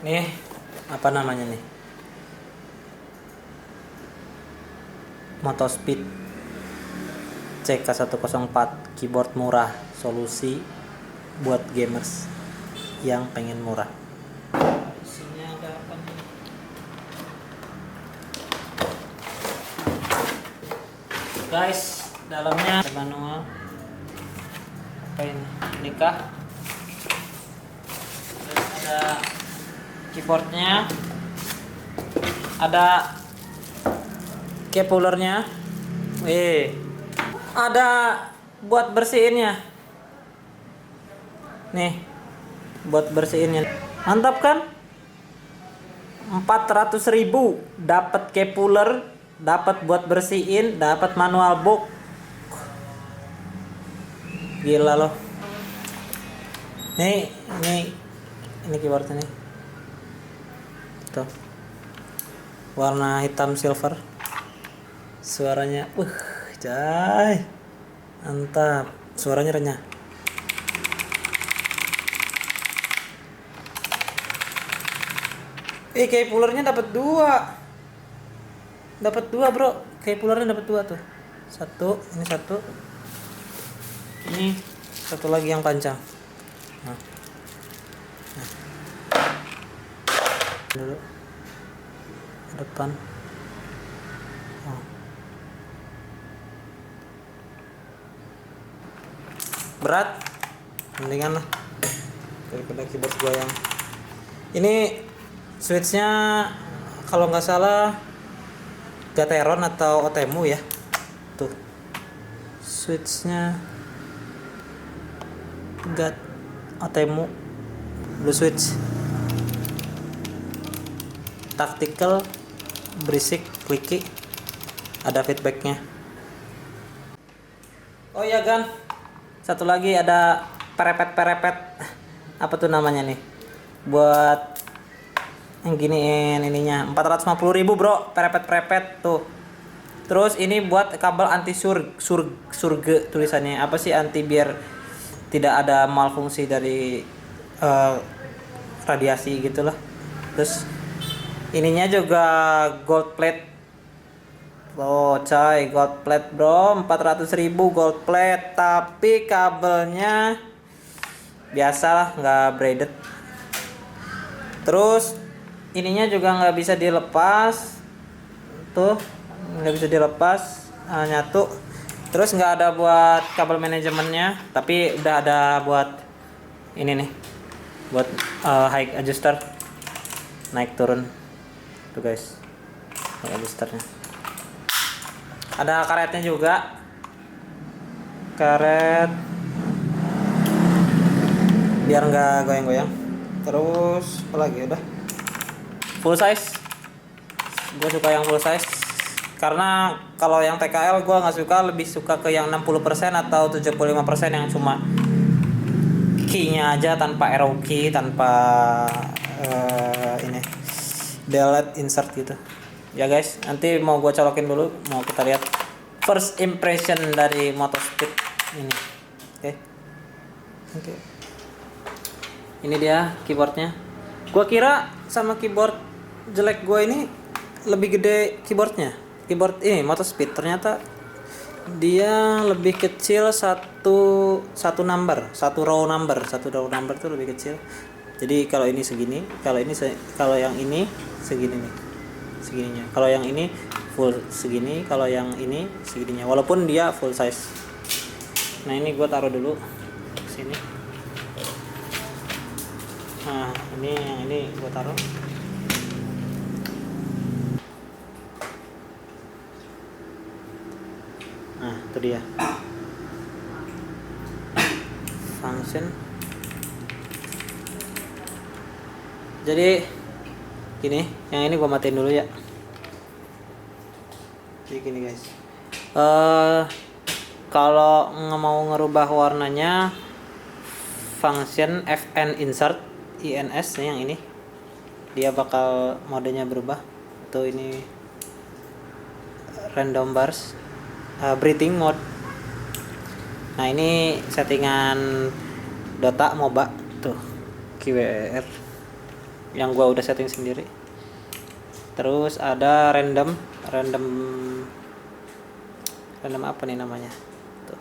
Nih, apa namanya nih? Motospeed CK104 keyboard murah, solusi buat gamers yang pengen murah. Isinya ada apa nih? Guys, dalamnya ada manual. Apa ini? Nikah. Terus ada keyboardnya, ada keypulernya, ada buat bersihinnya nih, buat bersihinnya. Mantap kan? 400.000 dapat keypuler, dapat buat bersihin, dapat manual book. Gila loh. Nih, ini keyboardnya nih. Tuh. Warna hitam silver. Suaranya jay. Mantap. Suaranya renyah. Keypulernya dapat 2. Dapat 2, Bro. Keypulernya dapat 2 tuh. Ini satu. Ini satu lagi yang panjang. Nah. Dulu depan. Berat, mendingan lah daripada keyboard gua yang ini. Switchnya kalau nggak salah Gateron atau Otemu ya. Tuh switchnya Otemu blue switch, tactical, berisik, clicky, ada feedbacknya. Oh iya kan, satu lagi ada perepet. Apa tuh namanya nih? Buat yang giniin ininya 450.000 bro, perepet tuh. Terus ini buat kabel anti surge tulisannya. Apa sih, anti biar tidak ada malfungsi dari radiasi gitulah. Terus ininya juga gold plate. Oh coy, gold plate bro, 400.000 gold plate, tapi kabelnya biasalah, nggak braided. Terus ininya juga nggak bisa dilepas, tuh nggak bisa dilepas, nyatu. Terus nggak ada buat kabel manajemennya, tapi udah ada buat ini nih, buat high adjuster, naik turun tuh guys, high adjusternya. Ada karetnya juga, karet biar nggak goyang-goyang. Terus apa lagi, udah full size. Gue suka yang full size karena kalau yang TKL gue nggak suka, lebih suka ke yang 60% atau 75% yang cuma key-nya aja, tanpa arrow key, tanpa ini delete insert gitu ya guys. Nanti mau gue colokin dulu, mau kita lihat first impression dari Motospeed ini. Oke. Ini dia keyboardnya. Gue kira sama keyboard jelek gue ini lebih gede keyboardnya. Keyboard ini Motospeed ternyata dia lebih kecil, satu number, satu row number tuh lebih kecil. Jadi kalau ini segini, kalau yang ini segini nih, segininya. Kalau yang ini full segini, kalau yang ini segininya. Walaupun dia full size. Nah ini gue taruh dulu sini. Nah ini yang ini gue taruh. Nah itu dia function. Jadi gini, yang ini gua matiin dulu ya. Jadi gini guys, kalau mau ngerubah warnanya, function fn insert ins yang ini, dia bakal modenya berubah. Tuh ini random bars, breathing mode. Nah ini settingan Dota MOBA tuh, QWER. yang gua udah setting sendiri. Terus ada random apa nih namanya tuh,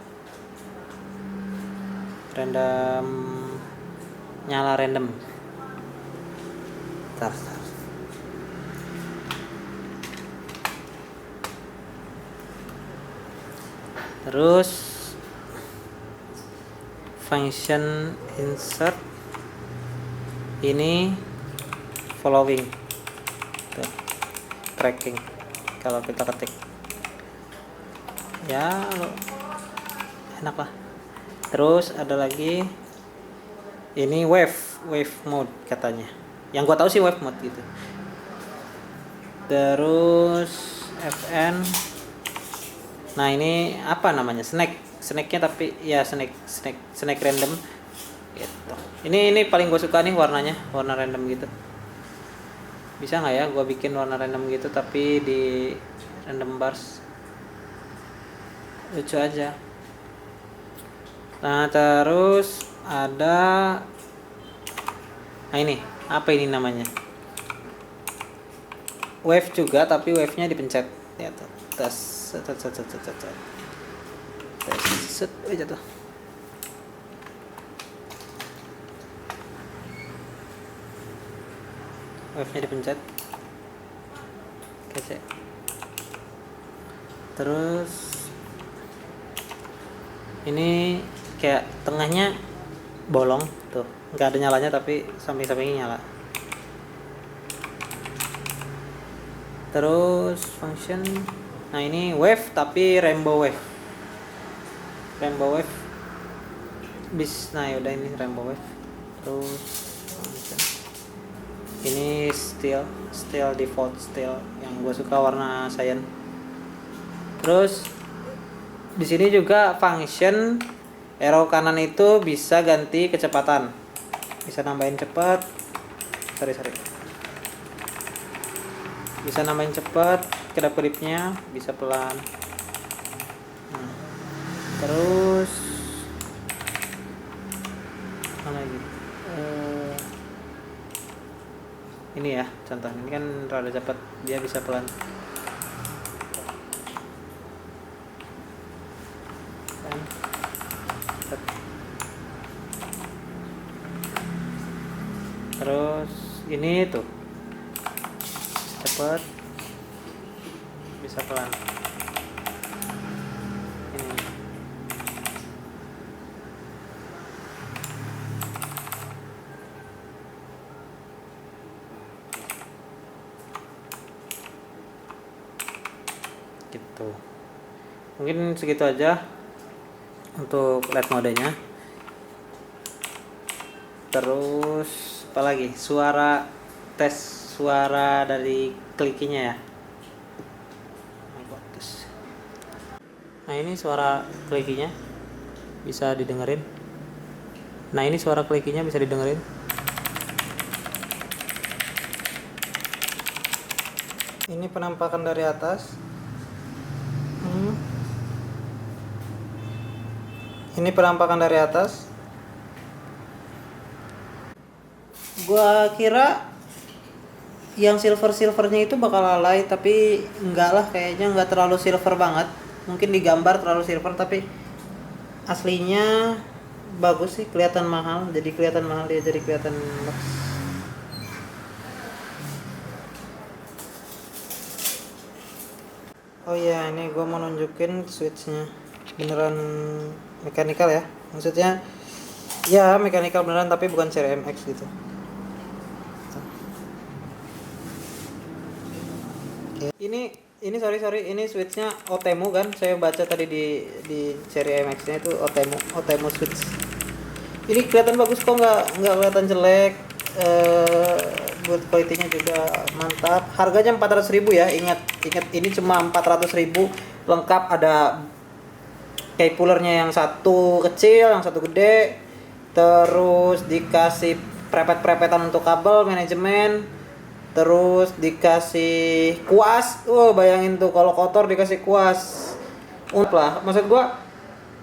random nyala random. Bentar. Terus function insert ini following tuh, tracking kalau kita ketik ya enak lah. Terus ada lagi ini wave mode katanya, yang gua tahu sih wave mode gitu. Terus fn, nah ini apa namanya, snacknya tapi ya snack random gitu. Ini paling gue suka nih warnanya, warna random gitu. Bisa nggak ya gue bikin warna random gitu tapi di random bars, lucu aja. Nah terus ada, nah ini apa ini namanya, wave juga tapi wave nya dipencet ya tuh, tes set aja tuh. Wave nya dipencet kece. Terus ini kayak tengahnya bolong tuh, nggak ada nyalanya tapi samping-sampingnya nyala. Terus function, nah ini wave tapi rainbow wave nah yaudah ini rainbow wave. Terus function ini still default still yang gue suka warna cyan. Terus di sini juga function arrow kanan itu bisa ganti kecepatan, bisa nambahin cepat, bisa nambahin cepat, kedap-kedipnya bisa pelan. Terus apa lagi, ini ya contoh, ini kan rada cepat, dia bisa pelan. Terus ini tuh cepet, bisa pelan. Ini gitu. Mungkin segitu aja untuk LED modenya. Terus apa lagi, tes suara dari klikinya ya. Nah ini suara klikinya bisa didengerin. Nah ini suara klikinya bisa didengerin. Ini penampakan dari atas. Ini penampakan dari atas. Gua kira yang silvernya itu bakal alay, tapi enggak lah, kayaknya enggak terlalu silver banget. Mungkin di gambar terlalu silver, tapi aslinya bagus sih, kelihatan mahal. Jadi kelihatan mahal, dia jadi kelihatan lux. Oh iya, ini gua mau nunjukin switchnya beneran mechanical ya, maksudnya ya mechanical beneran tapi bukan seri MX gitu. Ini sorry ini switchnya Otemu kan, saya baca tadi di seri MX nya itu Otemu switch. Ini kelihatan bagus kok, nggak kelihatan jelek. Buat quality-nya juga mantap. Harganya 400.000 ya, ingat ini cuma 400.000, lengkap ada kayak pullernya yang satu kecil, yang satu gede, terus dikasih prepet-prepetan untuk kabel manajemen, terus dikasih kuas. Bayangin tuh kalau kotor dikasih kuas. Lah, maksud gua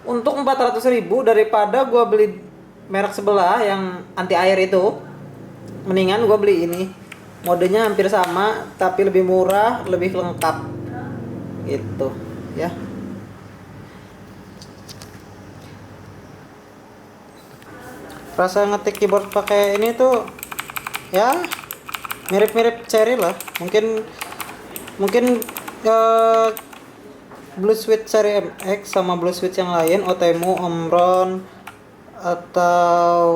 untuk 400.000 daripada gua beli merek sebelah yang anti air itu, mendingan gue beli ini. Modenya hampir sama tapi lebih murah, lebih lengkap gitu ya. Rasa ngetik keyboard pakai ini tuh ya mirip-mirip Cherry lah. Mungkin eh, Blue Switch Cherry MX sama Blue Switch yang lain, Otemu, Omron atau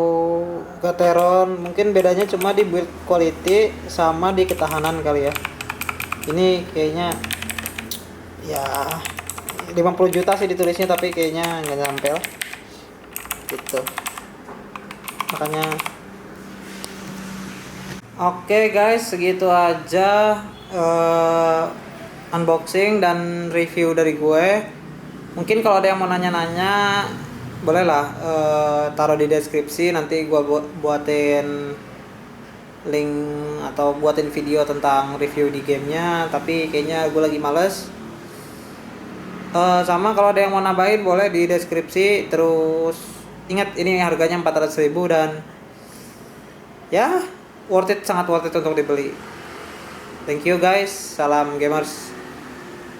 Gateron, mungkin bedanya cuma di build quality sama di ketahanan kali ya. Ini kayaknya ya 50 juta sih ditulisnya, tapi kayaknya nggak nyampe lah gitu. Makanya oke guys, segitu aja unboxing dan review dari gue. Mungkin kalau ada yang mau nanya-nanya, bolehlah taruh di deskripsi, nanti gue buatin link atau buatin video tentang review di gamenya. Tapi kayaknya gue lagi males. Sama kalau ada yang mau nambahin boleh di deskripsi. Terus ingat ini harganya 400.000 dan ya sangat worth it untuk dibeli. Thank you guys, salam gamers.